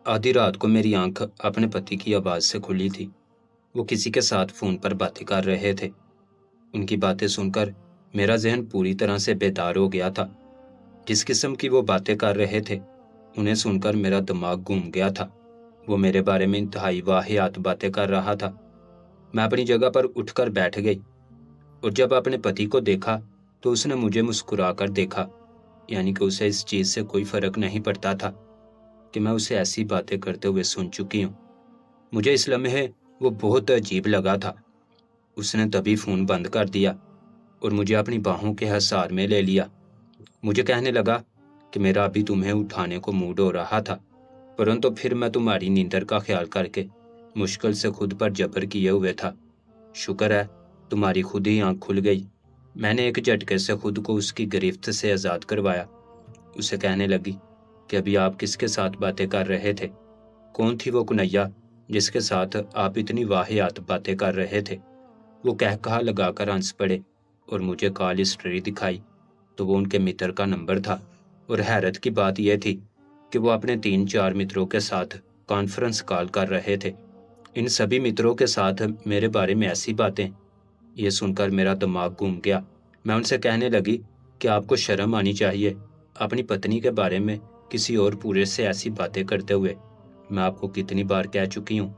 आधी रात को मेरी आंख अपने पति की आवाज़ से खुली थी। वो किसी के साथ फ़ोन पर बातें कर रहे थे। उनकी बातें सुनकर मेरा ज़हन पूरी तरह से बेदार हो गया था। जिस किस्म की वो बातें कर रहे थे, उन्हें सुनकर मेरा दिमाग घूम गया था। वो मेरे बारे में इंतहाई वाहियात बातें कर रहा था। मैं अपनी जगह पर उठकर बैठ गई और जब अपने पति को देखा, तो उसने मुझे मुस्कुराकर देखा। यानी कि उसे इस चीज़ से कोई फ़र्क नहीं पड़ता था कि मैं उसे ऐसी बातें करते हुए सुन चुकी हूँ। मुझे इस लम्हे वो बहुत अजीब लगा था। उसने तभी फ़ोन बंद कर दिया और मुझे अपनी बाहों के हिसार में ले लिया। मुझे कहने लगा कि मेरा अभी तुम्हें उठाने को मूड हो रहा था, परंतु फिर मैं तुम्हारी नींदर का ख्याल करके मुश्किल से खुद पर जबर किए हुए था। शुक्र है तुम्हारी खुद ही आंख खुल गई। मैंने एक झटके से खुद को उसकी गिरफ्त से आज़ाद करवाया। उसे कहने लगी कि अभी आप किसके साथ बातें कर रहे थे? कौन थी वो कन्हैया जिसके साथ आप इतनी वाहियात बातें कर रहे थे? वो कहकहा लगाकर हंस पड़े और मुझे कॉल हिस्ट्री दिखाई तो वो उनके मित्र का नंबर था। और हैरत की बात यह थी कि वो अपने 3-4 मित्रों के साथ कॉन्फ्रेंस कॉल कर रहे थे। इन सभी मित्रों के साथ मेरे बारे में ऐसी बातें, ये सुनकर मेरा दिमाग घूम गया। मैं उनसे कहने लगी कि आपको शर्म आनी चाहिए अपनी पत्नी के बारे में किसी और पूरे से ऐसी बातें करते हुए। मैं आपको कितनी बार कह चुकी हूँ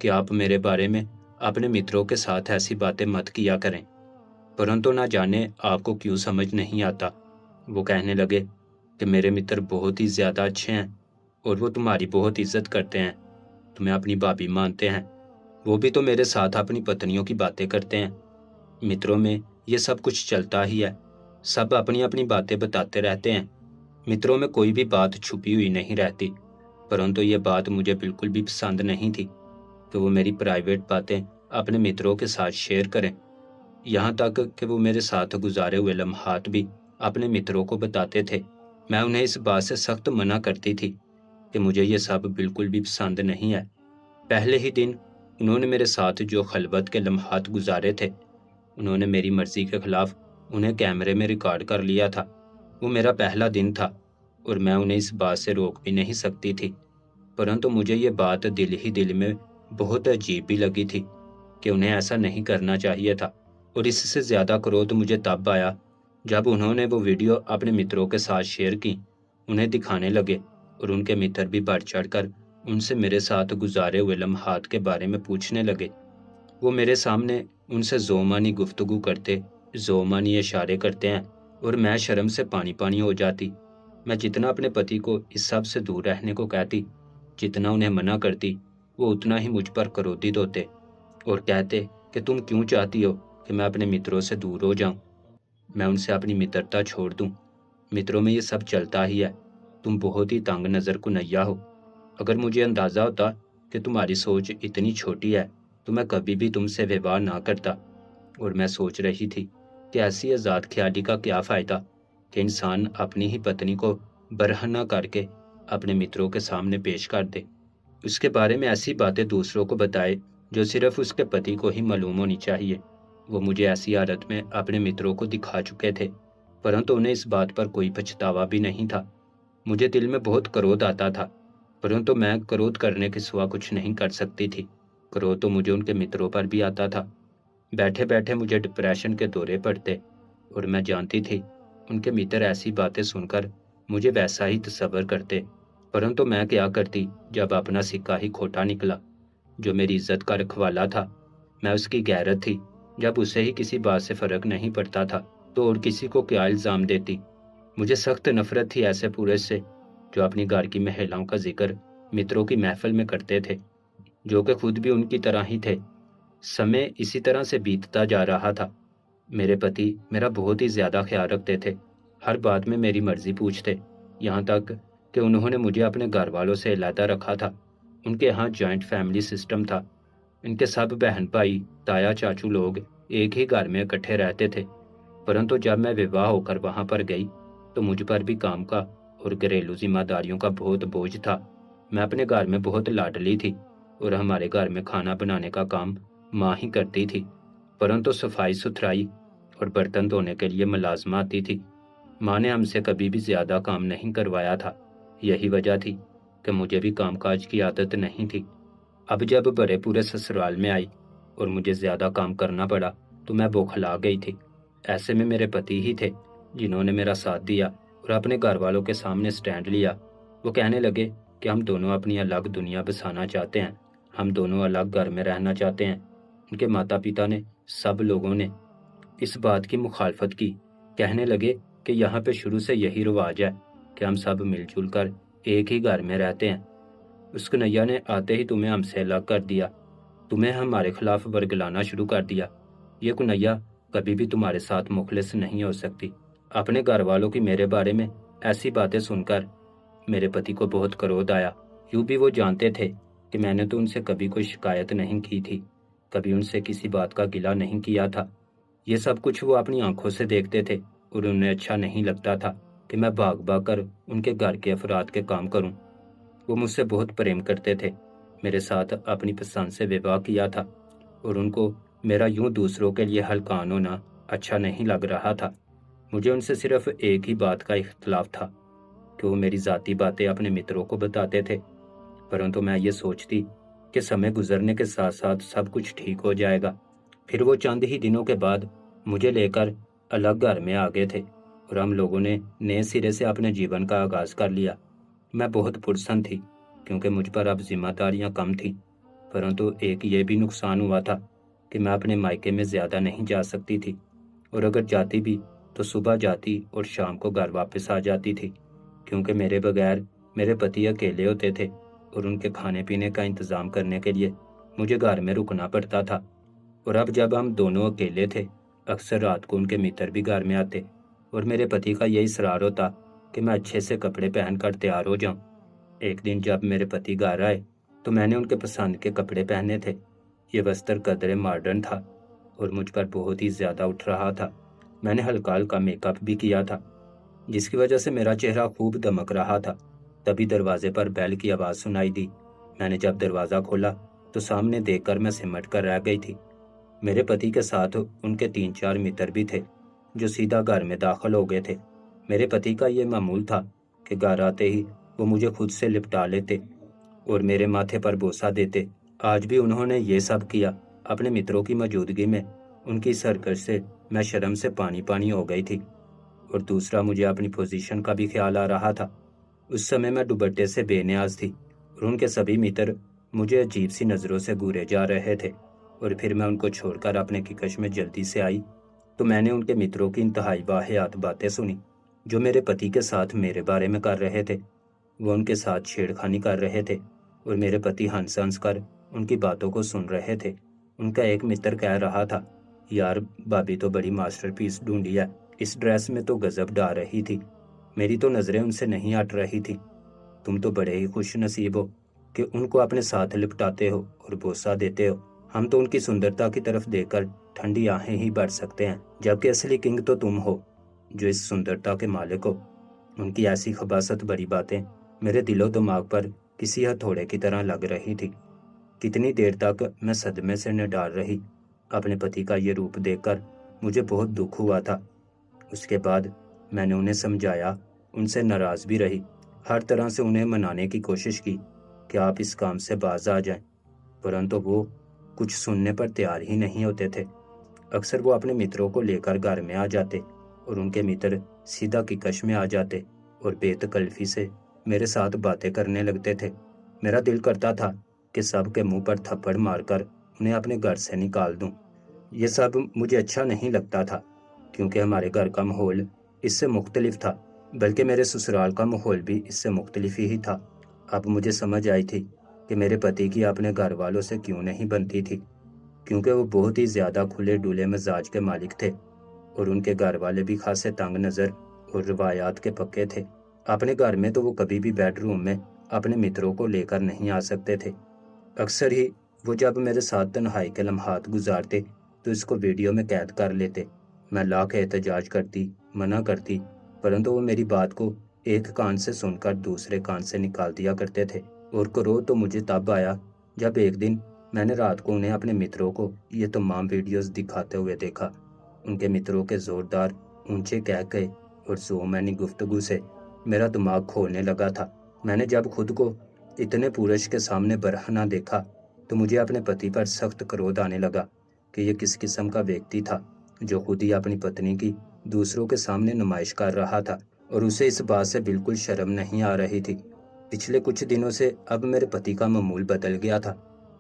कि आप मेरे बारे में अपने मित्रों के साथ ऐसी बातें मत किया करें, परंतु ना जाने आपको क्यों समझ नहीं आता। वो कहने लगे कि मेरे मित्र बहुत ही ज़्यादा अच्छे हैं और वो तुम्हारी बहुत इज्जत करते हैं, तुम्हें अपनी भाभी मानते हैं। वो भी तो मेरे साथ अपनी पत्नियों की बातें करते हैं। मित्रों में ये सब कुछ चलता ही है, सब अपनी अपनी बातें बताते रहते हैं। मित्रों में कोई भी बात छुपी हुई नहीं रहती, परंतु ये बात मुझे बिल्कुल भी पसंद नहीं थी कि वो मेरी प्राइवेट बातें अपने मित्रों के साथ शेयर करें। यहाँ तक कि वो मेरे साथ गुजारे हुए लम्हात भी अपने मित्रों को बताते थे। मैं उन्हें इस बात से सख्त मना करती थी कि मुझे ये सब बिल्कुल भी पसंद नहीं है। पहले ही दिन उन्होंने मेरे साथ जो खलबत के लम्हात गुजारे थे, उन्होंने मेरी मर्जी के खिलाफ उन्हें कैमरे में रिकॉर्ड कर लिया था। वो मेरा पहला दिन था और मैं उन्हें इस बात से रोक भी नहीं सकती थी, परंतु मुझे ये बात दिल ही दिल में बहुत अजीब भी लगी थी कि उन्हें ऐसा नहीं करना चाहिए था। और इससे ज़्यादा क्रोध मुझे तब आया जब उन्होंने वो वीडियो अपने मित्रों के साथ शेयर की, उन्हें दिखाने लगे और उनके मित्र भी बढ़ चढ़कर उनसे मेरे साथ गुजारे हुए लम्हात के बारे में पूछने लगे। वो मेरे सामने उनसे ज़ोमानी गुफ्तगू करते, ज़ोमानी इशारे करते हैं और मैं शर्म से पानी पानी हो जाती। मैं जितना अपने पति को इस सब से दूर रहने को कहती, जितना उन्हें मना करती, वो उतना ही मुझ पर क्रोधित होते और कहते कि तुम क्यों चाहती हो कि मैं अपने मित्रों से दूर हो जाऊं, मैं उनसे अपनी मित्रता छोड़ दूं। मित्रों में ये सब चलता ही है। तुम बहुत ही तंग नज़र कुनैया हो। अगर मुझे अंदाज़ा होता कि तुम्हारी सोच इतनी छोटी है, तो मैं कभी भी तुमसे विवाह ना करता। और मैं सोच रही थी कि ऐसी आज़ाद ख्याली का क्या फ़ायदा कि इंसान अपनी ही पत्नी को बरहना करके अपने मित्रों के सामने पेश कर दे, उसके बारे में ऐसी बातें दूसरों को बताए जो सिर्फ उसके पति को ही मालूम होनी चाहिए। वो मुझे ऐसी हालत में अपने मित्रों को दिखा चुके थे, परंतु उन्हें इस बात पर कोई पछतावा भी नहीं था। मुझे दिल में बहुत क्रोध आता था, परंतु मैं क्रोध करने के सिवा कुछ नहीं कर सकती थी। क्रोध तो मुझे उनके मित्रों पर भी आता था। बैठे बैठे मुझे डिप्रेशन के दौरे पड़ते और मैं जानती थी उनके मित्र ऐसी बातें सुनकर मुझे वैसा ही तसव्वुर करते, परंतु मैं क्या करती जब अपना सिक्का ही खोटा निकला। जो मेरी इज्जत का रखवाला था, मैं उसकी गैरत थी, जब उसे ही किसी बात से फर्क नहीं पड़ता था तो और किसी को क्या इल्ज़ाम देती। मुझे सख्त नफरत थी ऐसे पुरुष से जो अपनी घर की महिलाओं का जिक्र मित्रों की महफिल में करते थे, जो कि खुद भी उनकी तरह ही थे। समय इसी तरह से बीतता जा रहा था। मेरे पति मेरा बहुत ही ज़्यादा ख्याल रखते थे, हर बात में मेरी मर्जी पूछते, यहाँ तक कि उन्होंने मुझे अपने घर वालों से अलहदा रखा था। उनके यहाँ जॉइंट फैमिली सिस्टम था। इनके सब बहन भाई, ताया चाचू लोग एक ही घर में इकट्ठे रहते थे, परंतु जब मैं विवाह होकर वहाँ पर गई तो मुझ पर भी काम का और घरेलू जिम्मेदारियों का बहुत बोझ था। मैं अपने घर में बहुत लाडली थी और हमारे घर में खाना बनाने का काम माँ ही करती थी, परंतु सफाई सुथराई और बर्तन धोने के लिए मुलाजमा आती थी। माँ ने हमसे कभी भी ज्यादा काम नहीं करवाया था। यही वजह थी कि मुझे भी कामकाज की आदत नहीं थी। अब जब बड़े पूरे ससुराल में आई और मुझे ज़्यादा काम करना पड़ा तो मैं बौखला गई थी। ऐसे में मेरे पति ही थे जिन्होंने मेरा साथ दिया और अपने घर वालों के सामने स्टैंड लिया। वो कहने लगे कि हम दोनों अपनी अलग दुनिया बसाना चाहते हैं, हम दोनों अलग घर में रहना चाहते हैं। उनके माता पिता ने, सब लोगों ने इस बात की मुखालफत की। कहने लगे कि यहाँ पे शुरू से यही रिवाज है कि हम सब मिलजुल कर एक ही घर में रहते हैं। उस कन्हैया ने आते ही तुम्हें हमसे अलग कर दिया, तुम्हें हमारे खिलाफ वर्गलाना शुरू कर दिया। ये कन्हैया कभी भी तुम्हारे साथ मुखलिस नहीं हो सकती। अपने घर वालों की मेरे बारे में ऐसी बातें सुनकर मेरे पति को बहुत क्रोध आया। यूं भी वो जानते थे कि मैंने तो उनसे कभी कोई शिकायत नहीं की थी, कभी उनसे किसी बात का गिला नहीं किया था। ये सब कुछ वो अपनी आंखों से देखते थे और उन्हें अच्छा नहीं लगता था कि मैं भाग भाग कर उनके घर के अफराद के काम करूं। वो मुझसे बहुत प्रेम करते थे, मेरे साथ अपनी पसंद से विवाह किया था और उनको मेरा यूं दूसरों के लिए हलकान होना अच्छा नहीं लग रहा था। मुझे उनसे सिर्फ एक ही बात का इख्तलाफ था कि वो मेरी ज़ाती बातें अपने मित्रों को बताते थे, परंतु मैं ये सोचती कि समय गुजरने के साथ साथ सब कुछ ठीक हो जाएगा। फिर वो चंद ही दिनों के बाद मुझे लेकर अलग घर में आ गए थे और हम लोगों ने नए सिरे से अपने जीवन का आगाज़ कर लिया। मैं बहुत पुरसन थी क्योंकि मुझ पर अब जिम्मेदारियां कम थीं, परंतु एक ये भी नुकसान हुआ था कि मैं अपने मायके में ज़्यादा नहीं जा सकती थी, और अगर जाती भी तो सुबह जाती और शाम को घर वापस आ जाती थी, क्योंकि मेरे बगैर मेरे पति अकेले होते थे और उनके खाने पीने का इंतज़ाम करने के लिए मुझे घर में रुकना पड़ता था। और अब जब हम दोनों अकेले थे, अक्सर रात को उनके मित्र भी घर में आते और मेरे पति का यही इसरार होता कि मैं अच्छे से कपड़े पहनकर तैयार हो जाऊं। एक दिन जब मेरे पति घर आए तो मैंने उनके पसंद के कपड़े पहने थे। ये वस्त्र कदरे मॉडर्न था और मुझ पर बहुत ही ज़्यादा उठ रहा था। मैंने हल्का हल्का मेकअप भी किया था, जिसकी वजह से मेरा चेहरा खूब दमक रहा था। तभी दरवाजे पर बैल की आवाज़ सुनाई दी। मैंने जब दरवाज़ा खोला तो सामने देखकर मैं सिमट कर रह गई थी। मेरे पति के साथ उनके 3-4 मित्र भी थे जो सीधा घर में दाखिल हो गए थे। मेरे पति का ये मामूल था कि घर आते ही वो मुझे खुद से लिपटा लेते और मेरे माथे पर बोसा देते। आज भी उन्होंने ये सब किया। अपने मित्रों की मौजूदगी में उनकी इस हरकत से मैं शर्म से पानी पानी हो गई थी, और दूसरा मुझे अपनी पोजीशन का भी ख्याल आ रहा था। उस समय मैं दुपट्टे से बेनियाज थी और उनके सभी मित्र मुझे अजीब सी नज़रों से घूरे जा रहे थे। और फिर मैं उनको छोड़कर अपने किकश में जल्दी से आई तो मैंने उनके मित्रों की इंतहाई वाहियात बातें सुनी जो मेरे पति के साथ मेरे बारे में कर रहे थे। वो उनके साथ छेड़खानी कर रहे थे और मेरे पति हंस हंस कर उनकी बातों को सुन रहे थे। उनका एक मित्र कह रहा था, यार भाभी तो बड़ी मास्टरपीस ढूंढी है, इस ड्रेस में तो गजब डा रही थी। मेरी तो नज़रें उनसे नहीं हट रही थी। तुम तो बड़े ही खुश नसीब हो कि उनको अपने साथ लिपटाते हो और बोसा देते हो। हम तो उनकी सुंदरता की तरफ देखकर ठंडी आहें ही भर सकते हैं, जबकि असली किंग तो तुम हो जो इस सुंदरता के मालिक हो। उनकी ऐसी खबासत भरी बातें मेरे दिलो दिमाग पर किसी हथौड़े की तरह लग रही थी। कितनी देर तक मैं सदमे से निडार रही। अपने पति का ये रूप देखकर मुझे बहुत दुख हुआ था। उसके बाद मैंने उन्हें समझाया, उनसे नाराज़ भी रही, हर तरह से उन्हें मनाने की कोशिश की कि आप इस काम से बाज आ जाएं, परंतु वो कुछ सुनने पर तैयार ही नहीं होते थे। अक्सर वो अपने मित्रों को लेकर घर में आ जाते और उनके मित्र सीधा किकश में आ जाते और बेतकल्फी से मेरे साथ बातें करने लगते थे। मेरा दिल करता था कि सबके मुंह पर थप्पड़ मारकर उन्हें अपने घर से निकाल दूं। ये सब मुझे अच्छा नहीं लगता था क्योंकि हमारे घर का माहौल इससे मुख्तलिफ था, बल्कि मेरे ससुराल का माहौल भी इससे मुख्तलिफ ही था। अब मुझे समझ आई थी कि मेरे पति की अपने घर वालों से क्यों नहीं बनती थी, क्योंकि वो बहुत ही ज़्यादा खुले डुले मिजाज के मालिक थे और उनके घर वाले भी खासे तंग नज़र और रवायात के पक्के थे। अपने घर में तो वो कभी भी बेडरूम में अपने मित्रों को लेकर नहीं आ सकते थे। अक्सर ही वो जब मेरे साथ तन्हाई के लम्हात गुजारते तो इसको वीडियो में कैद कर लेते। मैं लाख एहतजाज करती, मना करती, परंतु वो मेरी बात को एक कान से सुनकर दूसरे कान से निकाल दिया करते थे। और क्रोध तो मुझे तब आया जब एक दिन मैंने रात को उन्हें अपने मित्रों को ये तमाम वीडियोस दिखाते हुए देखा। उनके मित्रों के जोरदार ऊंचे कह कहे और ज़ोमैनी गुफ्तगू से मेरा दिमाग खोलने लगा था। मैंने जब खुद को इतने पुरुष के सामने बरहना देखा तो मुझे अपने पति पर सख्त क्रोध आने लगा कि यह किस किस्म का व्यक्ति था जो खुद ही अपनी पत्नी की दूसरों के सामने नुमाइश कर रहा था और उसे इस बात से बिल्कुल शर्म नहीं आ रही थी। पिछले कुछ दिनों से अब मेरे पति का मामूल बदल गया था।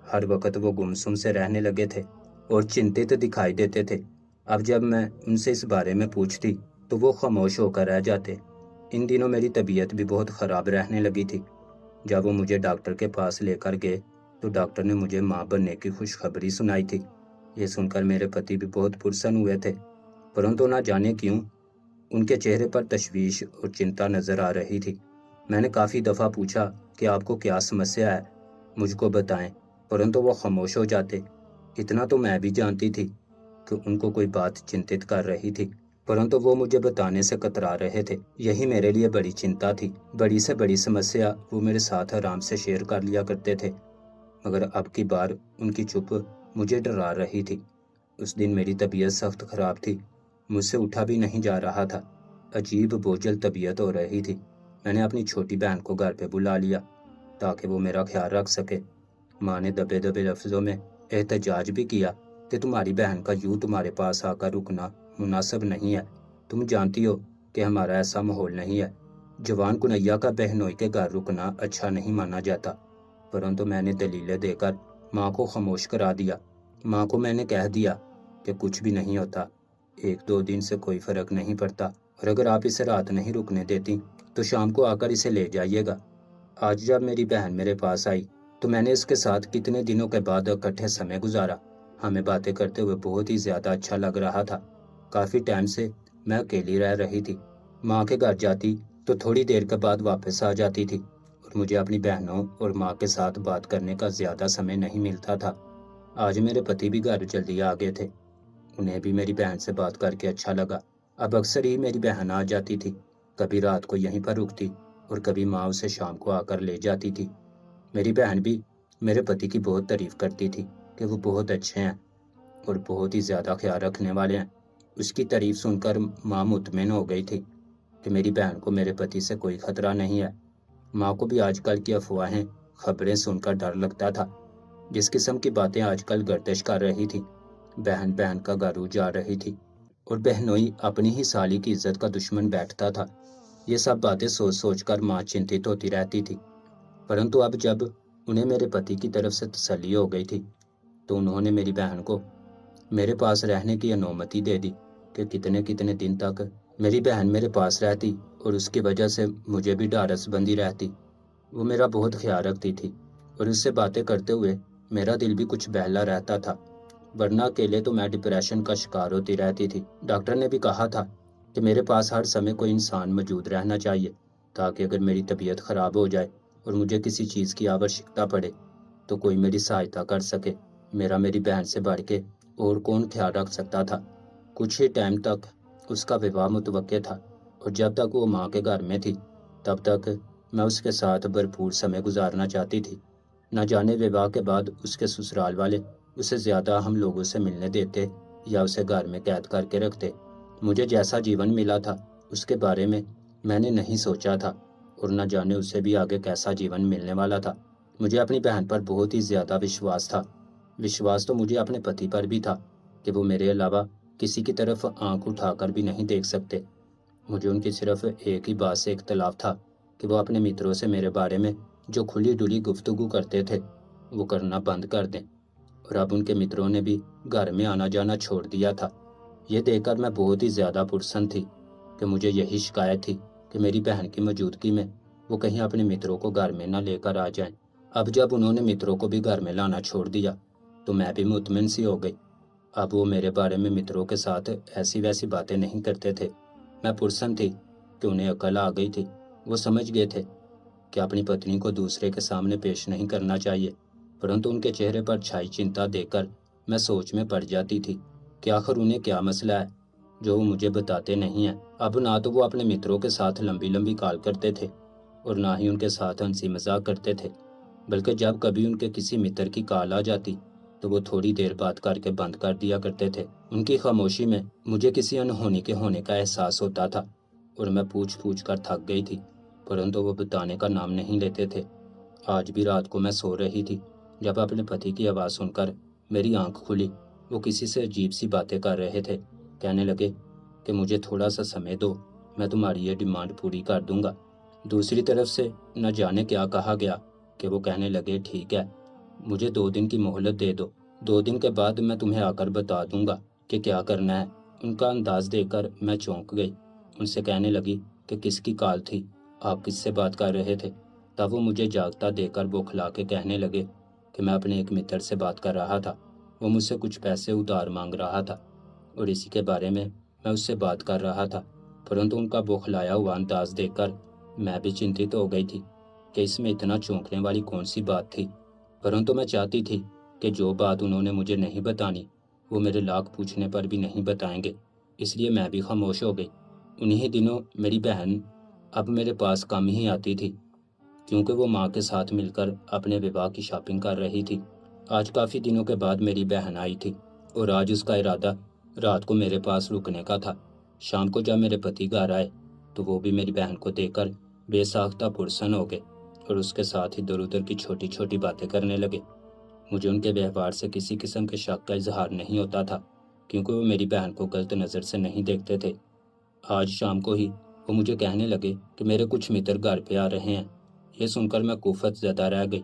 हर वक्त वो गुमसुम से रहने लगे थे और चिंतित दिखाई देते थे। अब जब मैं उनसे इस बारे में पूछती तो वो खामोश होकर रह जाते। इन दिनों मेरी तबीयत भी बहुत ख़राब रहने लगी थी। जब वो मुझे डॉक्टर के पास लेकर गए तो डॉक्टर ने मुझे माँ बनने की खुशखबरी सुनाई थी। ये सुनकर मेरे पति भी बहुत पुरसन्न हुए थे, परंतु ना जाने क्यों उनके चेहरे पर तशवीश और चिंता नजर आ रही थी। मैंने काफ़ी दफ़ा पूछा कि आपको क्या समस्या है, मुझको बताएं, परंतु वो खामोश हो जाते। इतना तो मैं भी जानती थी कि उनको कोई बात चिंतित कर रही थी, परंतु वो मुझे बताने से कतरा रहे थे। यही मेरे लिए बड़ी चिंता थी। बड़ी से बड़ी समस्या वो मेरे साथ आराम से शेयर कर लिया करते थे, मगर अब की बार उनकी चुप मुझे डरा रही थी। उस दिन मेरी तबीयत सख्त खराब थी, मुझसे उठा भी नहीं जा रहा था। अजीब बोझल तबीयत हो रही थी। मैंने अपनी छोटी बहन को घर पे बुला लिया ताकि वो मेरा ख्याल रख सके। माँ ने दबे दबे लफ्ज़ों में एहतजाज भी किया कि तुम्हारी बहन का यूं तुम्हारे पास आकर रुकना मुनासिब नहीं है। तुम जानती हो कि हमारा ऐसा माहौल नहीं है। जवान कुनैया का बहनोई के घर रुकना अच्छा नहीं माना जाता। परंतु मैंने दलीलें देकर माँ को खामोश करा दिया। माँ को मैंने कह दिया कि कुछ भी नहीं होता, 1-2 दिन से कोई फ़र्क नहीं पड़ता, और अगर आप इसे रात नहीं रुकने देती तो शाम को आकर इसे ले जाइएगा। आज जब मेरी बहन मेरे पास आई तो मैंने इसके साथ कितने दिनों के बाद इकट्ठे समय गुजारा। हमें बातें करते हुए बहुत ही ज़्यादा अच्छा लग रहा था। काफ़ी टाइम से मैं अकेली रह रही थी। माँ के घर जाती तो थोड़ी देर के बाद वापस आ जाती थी और मुझे अपनी बहनों और माँ के साथ बात करने का ज़्यादा समय नहीं मिलता था। आज मेरे पति भी घर जल्दी आ गए थे। उन्हें भी मेरी बहन से बात करके अच्छा लगा। अब अक्सर ही मेरी बहन आ जाती थी, कभी रात को यहीं पर रुकती और कभी माँ उसे शाम को आकर ले जाती थी। मेरी बहन भी मेरे पति की बहुत तारीफ करती थी कि वो बहुत अच्छे हैं और बहुत ही ज़्यादा ख्याल रखने वाले हैं। उसकी तारीफ सुनकर माँ मुतमिन हो गई थी कि मेरी बहन को मेरे पति से कोई खतरा नहीं है। माँ को भी आजकल की अफवाहें, खबरें सुनकर डर लगता था। जिस किस्म की बातें आजकल गर्दिश कर रही थी, बहन बहन का घर उजाड़ रही थी और बहनोई अपनी ही साली की इज्जत का दुश्मन बैठता था, ये सब बातें सोच सोच कर माँ चिंतित होती रहती थी। परंतु अब जब उन्हें मेरे पति की तरफ से तसल्ली हो गई थी तो उन्होंने मेरी बहन को मेरे पास रहने की अनुमति दे दी कि कितने कितने दिन तक मेरी बहन मेरे पास रहती और उसकी वजह से मुझे भी ढारस बंदी रहती। वो मेरा बहुत ख्याल रखती थी और उससे बातें करते हुए मेरा दिल भी कुछ बहला रहता था, वरना अकेले तो मैं डिप्रेशन का शिकार होती रहती थी। डॉक्टर ने भी कहा था कि मेरे पास हर समय कोई इंसान मौजूद रहना चाहिए ताकि अगर मेरी तबीयत ख़राब हो जाए और मुझे किसी चीज़ की आवश्यकता पड़े तो कोई मेरी सहायता कर सके। मेरा मेरी बहन से बढ़ के और कौन ख्याल रख सकता था। कुछ ही टाइम तक उसका विवाह मुतवक्के था और जब तक वो माँ के घर में थी तब तक मैं उसके साथ भरपूर समय गुजारना चाहती थी। न जाने विवाह के बाद उसके ससुराल वाले उसे ज़्यादा हम लोगों से मिलने देते या उसे घर में कैद करके रखते। मुझे जैसा जीवन मिला था उसके बारे में मैंने नहीं सोचा था और न जाने उसे भी आगे कैसा जीवन मिलने वाला था। मुझे अपनी बहन पर बहुत ही ज़्यादा विश्वास था। विश्वास तो मुझे अपने पति पर भी था कि वो मेरे अलावा किसी की तरफ आंख उठाकर भी नहीं देख सकते। मुझे उनकी सिर्फ एक ही बात से इख्तलाफ था कि वो अपने मित्रों से मेरे बारे में जो खुली डुली गुफ्तगू करते थे वो करना बंद कर दें, और अब उनके मित्रों ने भी घर में आना जाना छोड़ दिया था। ये देखकर मैं बहुत ही ज़्यादा पुरसन्न थी कि मुझे यही शिकायत थी कि मेरी बहन की मौजूदगी में वो कहीं अपने मित्रों को घर में ना लेकर आ जाएं। अब जब उन्होंने मित्रों को भी घर में लाना छोड़ दिया तो मैं भी मुतमिन सी हो गई। अब वो मेरे बारे में मित्रों के साथ ऐसी वैसी बातें नहीं करते थे। मैं पुरसन्न थी कि उन्हें अकल आ गई थी। वो समझ गए थे कि अपनी पत्नी को दूसरे के सामने पेश नहीं करना चाहिए, परंतु उनके चेहरे पर छाई चिंता देखकर मैं सोच में पड़ जाती थी कि आखिर उन्हें क्या मसला है जो वो मुझे बताते नहीं हैं। अब ना तो वो अपने मित्रों के साथ लंबी लंबी कॉल करते थे और ना ही उनके साथ हंसी मजाक करते थे, बल्कि जब कभी उनके किसी मित्र की कॉल आ जाती तो वो थोड़ी देर बात करके बंद कर दिया करते थे। उनकी खामोशी में मुझे किसी अनहोनी के होने का एहसास होता था और मैं पूछ पूछ कर थक गई थी, परंतु वो बताने का नाम नहीं लेते थे। आज भी रात को मैं सो रही थी जब अपने पति की आवाज़ सुनकर मेरी आंख खुली। वो किसी से अजीब सी बातें कर रहे थे। कहने लगे कि मुझे थोड़ा सा समय दो, मैं तुम्हारी ये डिमांड पूरी कर दूंगा। दूसरी तरफ से न जाने क्या कहा गया कि वो कहने लगे ठीक है, मुझे 2 दिन की मोहलत दे दो, 2 दिन के बाद मैं तुम्हें आकर बता दूंगा कि क्या करना है। उनका अंदाज देखकर मैं चौंक गई। उनसे कहने लगी कि किसकी कॉल थी, आप किससे बात कर रहे थे। तब वो मुझे जागता देखकर बौखला के कहने लगे कि मैं अपने एक मित्र से बात कर रहा था, वो मुझसे कुछ पैसे उधार मांग रहा था और इसी के बारे में मैं उससे बात कर रहा था। परंतु उनका बौखलाया हुआ अंदाज देखकर मैं भी चिंतित हो गई थी कि इसमें इतना चौंकने वाली कौन सी बात थी। परंतु मैं चाहती थी कि जो बात उन्होंने मुझे नहीं बतानी वो मेरे लाख पूछने पर भी नहीं बताएंगे, इसलिए मैं भी खामोश हो गई। उन्हीं दिनों मेरी बहन अब मेरे पास कम ही आती थी, क्योंकि वो माँ के साथ मिलकर अपने विवाह की शॉपिंग कर रही थी। आज काफ़ी दिनों के बाद मेरी बहन आई थी और आज उसका इरादा रात को मेरे पास रुकने का था। शाम को जब मेरे पति घर आए तो वो भी मेरी बहन को देखकर बेसाख्ता पुरसन हो गए और उसके साथ इधर उधर की छोटी छोटी बातें करने लगे। मुझे उनके व्यवहार से किसी किस्म के शक का इजहार नहीं होता था, क्योंकि वो मेरी बहन को गलत नज़र से नहीं देखते थे। आज शाम को ही वो मुझे कहने लगे कि मेरे कुछ मित्र घर पे आ रहे हैं। ये सुनकर मैं कुफत ज़्यादा रह गई।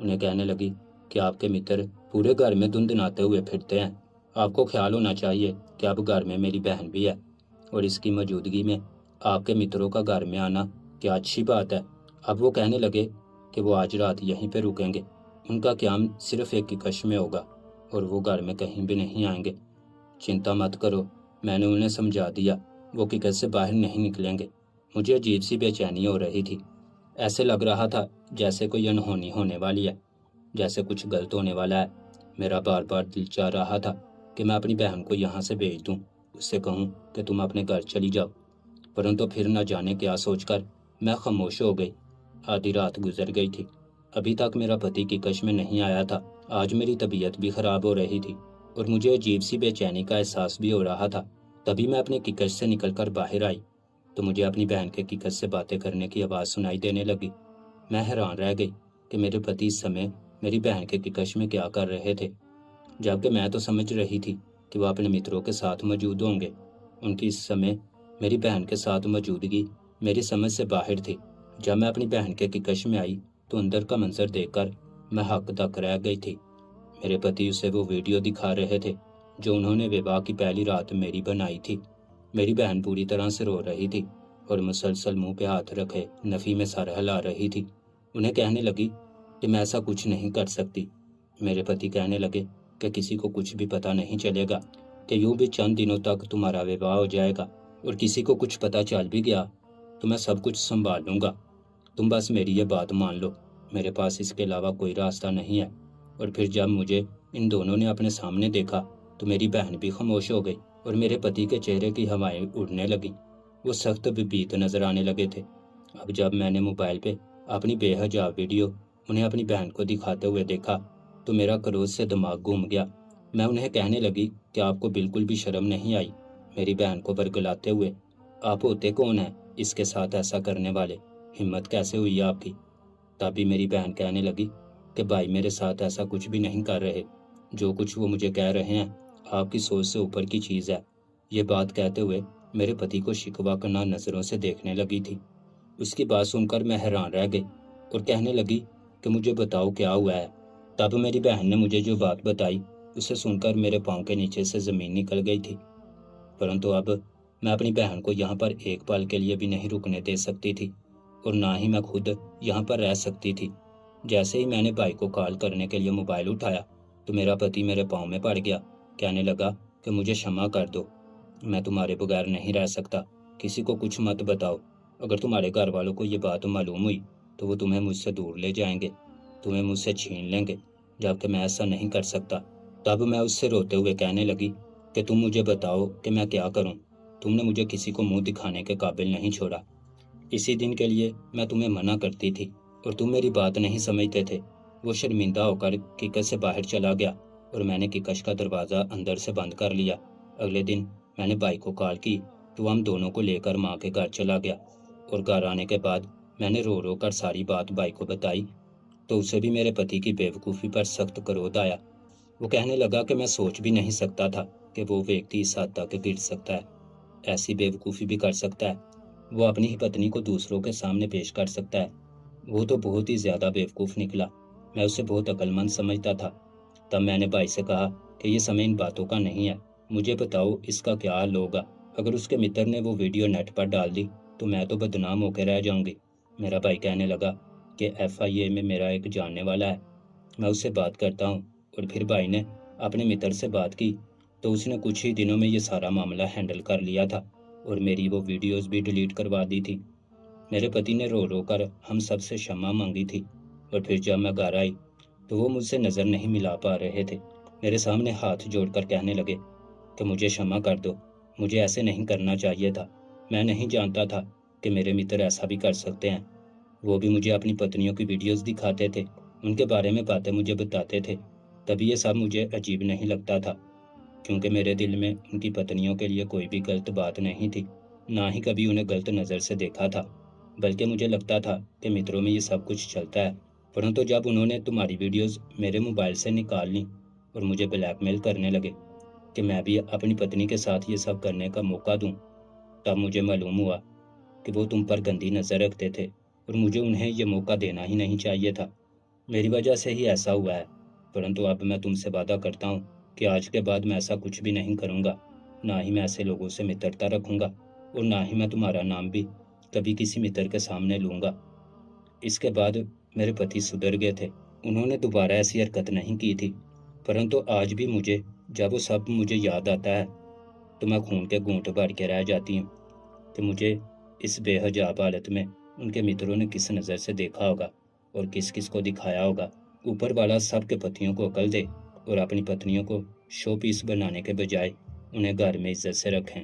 उन्हें कहने लगी कि आपके मित्र पूरे घर में धुंधनाते हुए फिरते हैं, आपको ख्याल होना चाहिए कि अब घर में मेरी बहन भी है और इसकी मौजूदगी में आपके मित्रों का घर में आना क्या अच्छी बात है। अब वो कहने लगे कि वो आज रात यहीं पे रुकेंगे, उनका क़याम सिर्फ एक ही कश में होगा और वो घर में कहीं भी नहीं आएंगे। चिंता मत करो, मैंने उन्हें समझा दिया, वो किकर से बाहर नहीं निकलेंगे। मुझे अजीब सी बेचैनी हो रही थी। ऐसे लग रहा था जैसे कोई अनहोनी होने वाली है, जैसे कुछ गलत होने वाला है। मेरा बार बार दिल चाह रहा था कि मैं अपनी बहन को यहाँ से भेज दूँ, उससे कहूँ कि तुम अपने घर चली जाओ। परंतु फिर न जाने क्या सोचकर मैं खामोश हो गई। आधी रात गुजर गई थी, अभी तक मेरा पति की कश में नहीं आया था। आज मेरी तबीयत भी खराब हो रही थी और मुझे अजीब सी बेचैनी का एहसास भी हो रहा था। तभी मैं अपने किकश से निकलकर बाहर आई तो मुझे अपनी बहन के किकश से बातें करने की आवाज़ सुनाई देने लगी। मैं हैरान रह गई कि मेरे पति इस समय मेरी बहन के किकश में क्या कर रहे थे, जबकि मैं तो समझ रही थी कि वह अपने मित्रों के साथ मौजूद होंगे। उनकी इस समय मेरी बहन के साथ मौजूदगी मेरी समझ से बाहर थी। जब मैं अपनी बहन के किकश में आई तो अंदर का मंजर देखकर मैं हक तक रह गई थी। मेरे पति उसे वो वीडियो दिखा रहे थे जो उन्होंने विवाह की पहली रात मेरी बनाई थी। मेरी बहन पूरी तरह से रो रही थी और मुसलसल मुंह पे हाथ रखे नफ़ी में सर हिला रही थी। उन्हें कहने लगी कि मैं ऐसा कुछ नहीं कर सकती। मेरे पति कहने लगे कि किसी को कुछ भी पता नहीं चलेगा, कि यूं भी चंद दिनों तक तुम्हारा विवाह हो जाएगा और किसी को कुछ पता चल भी गया तो मैं सब कुछ संभाल लूँगा। तुम बस मेरी ये बात मान लो, मेरे पास इसके अलावा कोई रास्ता नहीं है। और फिर जब मुझे इन दोनों ने अपने सामने देखा तो मेरी बहन भी खामोश हो गई और मेरे पति के चेहरे की हवाएं उड़ने लगीं। वो सख्त भीत नजर आने लगे थे। अब जब मैंने मोबाइल पे अपनी बेहजाब वीडियो उन्हें अपनी बहन को दिखाते हुए देखा तो मेरा क्रोध से दिमाग घूम गया। मैं उन्हें कहने लगी कि आपको बिल्कुल भी शर्म नहीं आई, मेरी बहन को बरगलाते हुए। आप होते कौन हैं इसके साथ ऐसा करने वाले, हिम्मत कैसे हुई आपकी। तभी मेरी बहन कहने लगी कि भाई मेरे साथ ऐसा कुछ भी नहीं कर रहे, जो कुछ वो मुझे कह रहे हैं आपकी सोच से ऊपर की चीज़ है। ये बात कहते हुए मेरे पति को शिकवा करना नज़रों से देखने लगी थी। उसकी बात सुनकर मैं हैरान रह गई और कहने लगी कि मुझे बताओ क्या हुआ है। तब मेरी बहन ने मुझे जो बात बताई उसे सुनकर मेरे पाँव के नीचे से ज़मीन निकल गई थी। परंतु अब मैं अपनी बहन को यहाँ पर एक पल के लिए भी नहीं रुकने दे सकती थी और ना ही मैं खुद यहाँ पर रह सकती थी। जैसे ही मैंने भाई को कॉल करने के लिए मोबाइल उठाया तो मेरा पति मेरे पाँव में पड़ गया। कहने लगा कि मुझे क्षमा कर दो, मैं तुम्हारे बगैर नहीं रह सकता, किसी को कुछ मत बताओ। अगर तुम्हारे घर वालों को ये बात मालूम हुई तो वो तुम्हें मुझसे दूर ले जाएंगे, तुम्हें मुझसे छीन लेंगे, जबकि मैं ऐसा नहीं कर सकता। तब मैं उससे रोते हुए कहने लगी कि तुम मुझे बताओ कि मैं क्या करूं। तुमने मुझे किसी को मुंह दिखाने के काबिल नहीं छोड़ा। इसी दिन के लिए मैं तुम्हें मना करती थी और तुम मेरी बात नहीं समझते थे। वो शर्मिंदा होकर किकश से बाहर चला गया और मैंने किकश का दरवाज़ा अंदर से बंद कर लिया। अगले दिन मैंने भाई को कॉल की तो हम दोनों को लेकर माँ के घर चला गया और घर आने के बाद मैंने रो रो कर सारी बात भाई को बताई। तो उसे भी मेरे पति की बेवकूफ़ी पर सख्त क्रोध आया। वो कहने लगा कि मैं सोच भी नहीं सकता था कि वो व्यक्ति इस हद तक गिर सकता है, ऐसी बेवकूफ़ी भी कर सकता है। वो अपनी ही पत्नी को दूसरों के सामने पेश कर सकता है। वो तो बहुत ही ज़्यादा बेवकूफ़ निकला। मैं उसे बहुत अक्लमंद समझता था। तब मैंने भाई से कहा कि ये समय इन बातों का नहीं है। मुझे बताओ इसका क्या हल होगा? अगर उसके मित्र ने वो वीडियो नेट पर डाल दी तो मैं तो बदनाम होकर रह जाऊंगी। मेरा भाई कहने लगा कि एफआईए में मेरा एक जानने वाला है, मैं उससे बात करता हूँ। और फिर भाई ने अपने मित्र से बात की तो उसने कुछ ही दिनों में ये सारा मामला हैंडल कर लिया था और मेरी वो वीडियोस भी डिलीट करवा दी थी। मेरे पति ने रो रो कर हम सब से क्षमा मांगी थी और फिर जब मैं घर आई तो वो मुझसे नज़र नहीं मिला पा रहे थे। मेरे सामने हाथ जोड़कर कहने लगे कि मुझे क्षमा कर दो, मुझे ऐसे नहीं करना चाहिए था। मैं नहीं जानता था कि मेरे मित्र ऐसा भी कर सकते हैं। वो भी मुझे अपनी पत्नियों की वीडियोस दिखाते थे, उनके बारे में बातें मुझे बताते थे। तभी ये सब मुझे अजीब नहीं लगता था, क्योंकि मेरे दिल में उनकी पत्नियों के लिए कोई भी गलत बात नहीं थी, ना ही कभी उन्हें गलत नज़र से देखा था। बल्कि मुझे लगता था कि मित्रों में ये सब कुछ चलता है। परंतु जब उन्होंने तुम्हारी वीडियोस मेरे मोबाइल से निकाल ली और मुझे ब्लैकमेल करने लगे कि मैं भी अपनी पत्नी के साथ ये सब करने का मौका दूं, तब मुझे मालूम हुआ कि वो तुम पर गंदी नज़र रखते थे और मुझे उन्हें ये मौका देना ही नहीं चाहिए था। मेरी वजह से ही ऐसा हुआ है। परंतु अब मैं तुमसे वादा करता हूँ कि आज के बाद मैं ऐसा कुछ भी नहीं करूँगा। ना ही मैं ऐसे लोगों से मित्रता रखूँगा और ना ही मैं तुम्हारा नाम भी कभी किसी मित्र के सामने लूँगा। इसके बाद मेरे पति सुधर गए थे। उन्होंने दोबारा ऐसी हरकत नहीं की थी। परंतु आज भी मुझे जब वो सब मुझे याद आता है तो मैं खून के घूंट भर के रह जाती हूँ कि मुझे इस बेहिजाब हालत में उनके मित्रों ने किस नज़र से देखा होगा और किस-किस को दिखाया होगा। ऊपर वाला सबके पतियों को अकल दे और अपनी पत्नियों को शो पीस बनाने के बजाय उन्हें घर में इज़्ज़त से रखें।